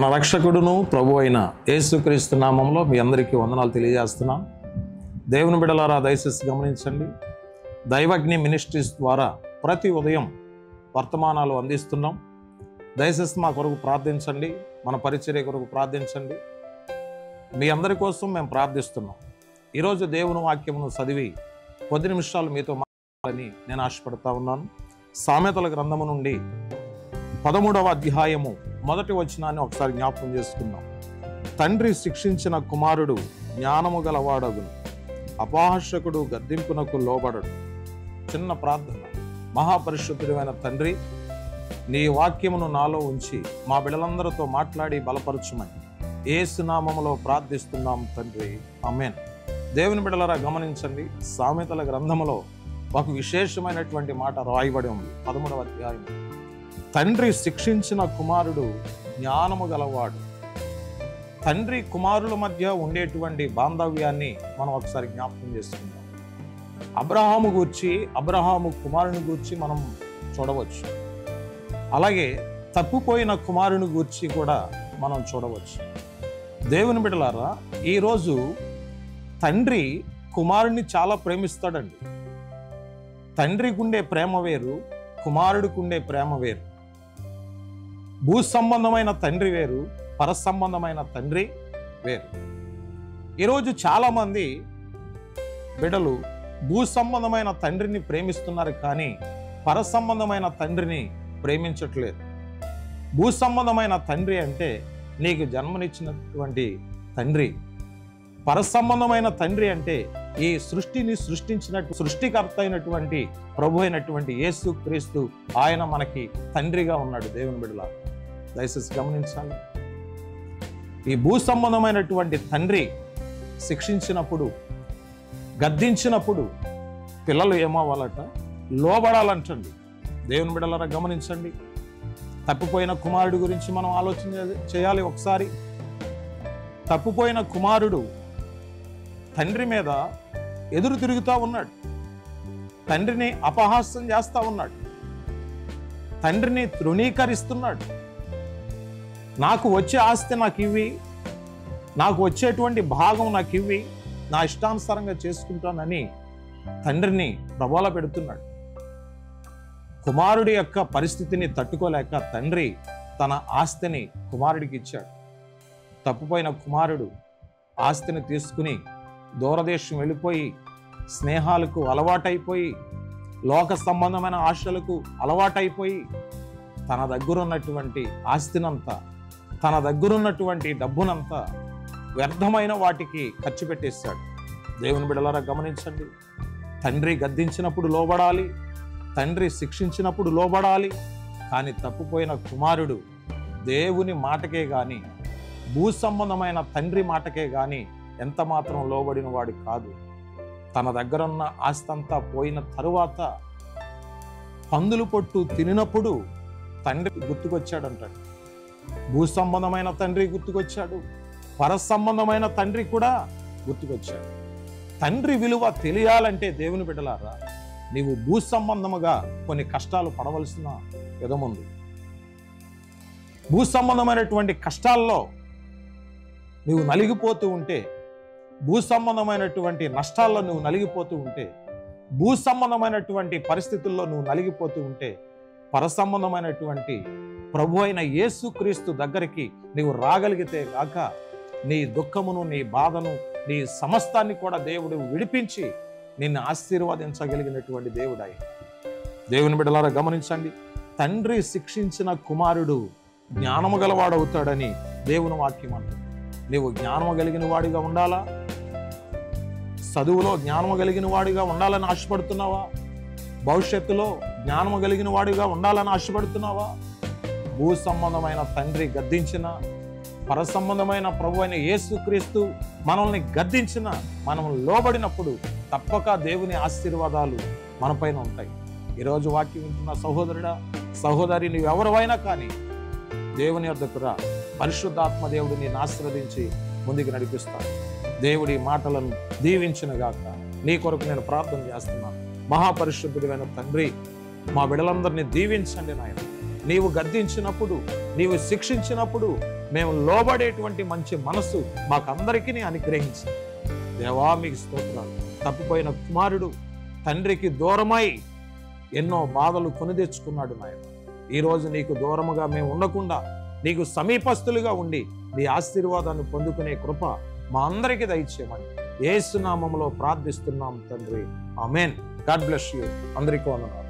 మన రక్షకుడును ప్రభు అయిన యేసుక్రీస్తు నామంలో మీ అందరికీ వందనాలు తెలియజేస్తున్నాం. దేవుని బిడ్డలారా దయచేసి గమనించండి. దైవజ్ఞ మినిస్ట్రీస్ ద్వారా ప్రతి ఉదయం వర్తమానాలు అందిస్తున్నాం. దయచేసి మా కొరకు ప్రార్థించండి, మన పరిచర్య కొరకు ప్రార్థించండి. మీ అందరి కోసం మేము ప్రార్థిస్తున్నాం. ఈరోజు దేవుని వాక్యమును చదివి కొద్ది నిమిషాలు మీతో మాట్లాడాలని నేను ఆశపడతా ఉన్నాను. సామెతల గ్రంథము నుండి 13వ అధ్యాయము మొదటి వచనాన్ని ఒకసారి జ్ఞాపకం చేసుకుందాం. తండ్రి శిక్షించిన కుమారుడు జ్ఞానము గలవాడగును, అపహాస్యకుడు గద్దింపునకు లోబడడు. చిన్న ప్రార్థన. మహాపరిశుద్ధుడైన తండ్రి, నీ వాక్యమును నాలో ఉంచి మా బిడ్డలందరితో మాట్లాడి బలపరచుమని యేసు నామములో ప్రార్థిస్తున్నాం తండ్రి, ఆమేన్. దేవుని బిడ్డలారా గమనించండి, సామెతల గ్రంథములో ఒక విశేషమైనటువంటి మాట రాయబడి ఉంది. 13వ అధ్యాయం. తండ్రి శిక్షించిన కుమారుడు జ్ఞానము గలవాడు. తండ్రి కుమారుల మధ్య ఉండేటువంటి బాంధవ్యాన్ని మనం ఒకసారి జ్ఞాపకం చేసుకుందాం. అబ్రహాము కుమారుని గూర్చి మనం చూడవచ్చు. అలాగే తప్పిపోయిన కుమారుని గూర్చి కూడా మనం చూడవచ్చు. దేవుని బిడ్డలారా, ఈరోజు తండ్రి కుమారుని చాలా ప్రేమిస్తాడండి. తండ్రికి ఉండే ప్రేమ వేరు, కుమారుడికి ఉండే ప్రేమ వేరు. భూ సంబంధమైన తండ్రి వేరు, పర సంబంధమైన తండ్రి వేరు. ఈరోజు చాలామంది బిడ్డలు భూ సంబంధమైన తండ్రిని ప్రేమిస్తున్నారు, కానీ పర సంబంధమైన తండ్రిని ప్రేమించట్లేదు. భూ సంబంధమైన తండ్రి అంటే నీకు జన్మనిచ్చినటువంటి తండ్రి. పర సంబంధమైన తండ్రి అంటే ఈ సృష్టిని సృష్టించినట్టు సృష్టికర్త అయినటువంటి ప్రభు అయినటువంటి యేసు క్రీస్తు, ఆయన మనకి తండ్రిగా ఉన్నాడు. దేవుని బిడ్డలా దయచేసి గమనించాలి. ఈ భూ సంబంధమైనటువంటి తండ్రి శిక్షించినప్పుడు, గద్దించినప్పుడు పిల్లలు ఏమవ్వాలట? లోబడాలంటండి. దేవుని బిడ్డలారా గమనించండి. తప్పిపోయిన కుమారుడు గురించి మనం ఆలోచన చేయాలి ఒకసారి. తప్పిపోయిన కుమారుడు తండ్రి మీద ఎదురు తిరుగుతూ ఉన్నాడు. తండ్రిని అపహాస్యం చేస్తూ ఉన్నాడు. తండ్రిని తృణీకరిస్తున్నాడు. నాకు వచ్చే ఆస్తి నాకు ఇవ్వి, నాకు వచ్చేటువంటి భాగం నాకు ఇవ్వి, నా ఇష్టానుసారంగా చేసుకుంటానని తండ్రిని ప్రబోల పెడుతున్నాడు. కుమారుడి యొక్క పరిస్థితిని తట్టుకోలేక తండ్రి తన ఆస్తిని కుమారుడికి ఇచ్చాడు. తప్పిపోయిన కుమారుడు ఆస్తిని తీసుకుని దూరదేశం వెళ్ళిపోయి, స్నేహాలకు అలవాటైపోయి, లోక సంబంధమైన ఆశలకు అలవాటైపోయి, తన దగ్గరున్నటువంటి ఆస్తినంతా, తన దగ్గరున్నటువంటి డబ్బునంతా వ్యర్థమైన వాటికి ఖర్చు పెట్టేశాడు. దేవుని బిడ్డలారా గమనించండి. తండ్రి గద్దించినప్పుడు లోబడాలి, తండ్రి శిక్షించినప్పుడు లోబడాలి. కానీ తప్పిపోయిన కుమారుడు దేవుని మాటకే గాని, భూ సంబంధమైన తండ్రి మాటకే గాని ఎంత మాత్రం లోబడిన వాడు కాదు. తన దగ్గరున్న ఆస్తంతా పోయిన తరువాత పందులు పొట్టు తినినప్పుడు తండ్రి గుర్తుకొచ్చాడంటాడు. భూ సంబంధమైన తండ్రి గుర్తుకొచ్చాడు, పర సంబంధమైన తండ్రి కూడా గుర్తుకొచ్చాడు. తండ్రి విలువ తెలియాలంటే దేవుని బిడ్డలారా, నీవు భూ సంబంధముగా కొన్ని కష్టాలు పడవలసిన విధముంది. భూ సంబంధమైనటువంటి కష్టాల్లో నువ్వు నలిగిపోతూ ఉంటే, భూ సంబంధమైనటువంటి నష్టాల్లో నువ్వు నలిగిపోతూ ఉంటే, భూ సంబంధమైనటువంటి పరిస్థితుల్లో నువ్వు నలిగిపోతూ ఉంటే, పర సంబంధమైనటువంటి ప్రభు అయిన యేసు క్రీస్తు దగ్గరికి నీవు రాగలిగితే గాక నీ దుఃఖమును, నీ బాధను, నీ సమస్తాన్ని కూడా దేవుడు విడిపించి నిన్ను ఆశీర్వదించగలిగినటువంటి దేవుడాయి. దేవుని బిడ్డలారా గమనించండి. తండ్రి శిక్షించిన కుమారుడు జ్ఞానము గలవాడవుతాడని దేవుని వాక్యం అంటుంది. నీవు జ్ఞానము కలిగిన వాడిగా ఉండాలా? చదువులో జ్ఞానము కలిగిన వాడిగా ఉండాలని ఆశపడుతున్నావా? భవిష్యత్తులో జ్ఞానము కలిగిన వాడిగా ఉండాలని ఆశపడుతున్నావా? భూ సంబంధమైన తండ్రి గద్దించిన, పర సంబంధమైన ప్రభు అయిన యేసు క్రీస్తు మనల్ని గద్దించిన, మనం లోబడినప్పుడు తప్పక దేవుని ఆశీర్వాదాలు మనపైన ఉంటాయి. ఈరోజు వాక్యం వింటున్న సహోదరుడా, సహోదరి, నీవు ఎవరివైనా కానీ దేవుని యొద్దకు రా. పరిశుద్ధాత్మ దేవుడు నిన్ను ఆశీర్వదించి ముందుకు నడిపిస్తాడు. దేవుడి మాటలను దీవించునుగాక. నీ కొరకు నేను ప్రార్థన చేస్తున్నాను. మహాపరిశుద్ధుడైన తండ్రి, మా బిడ్డలందరినీ దీవించండి నాయన. నీవు గద్దించినప్పుడు, నీవు శిక్షించినప్పుడు మేము లోబడేటువంటి మంచి మనస్సు మాకందరికీ అనుగ్రహించి దేవా మీకు స్తోత్రాలు. తప్పిపోయిన కుమారుడు తండ్రికి దూరమై ఎన్నో బాధలు కొని తెచ్చుకున్నాడు నాయన. ఈరోజు నీకు దూరముగా మేము ఉండకుండా నీకు సమీపస్తులుగా ఉండి నీ ఆశీర్వాదాన్ని పొందుకునే కృప మా అందరికీ దయచేయమని యేసు నామములో ప్రార్థిస్తున్నాం తండ్రి. ఆమేన్. God bless you. అందరికీ వందనాలు.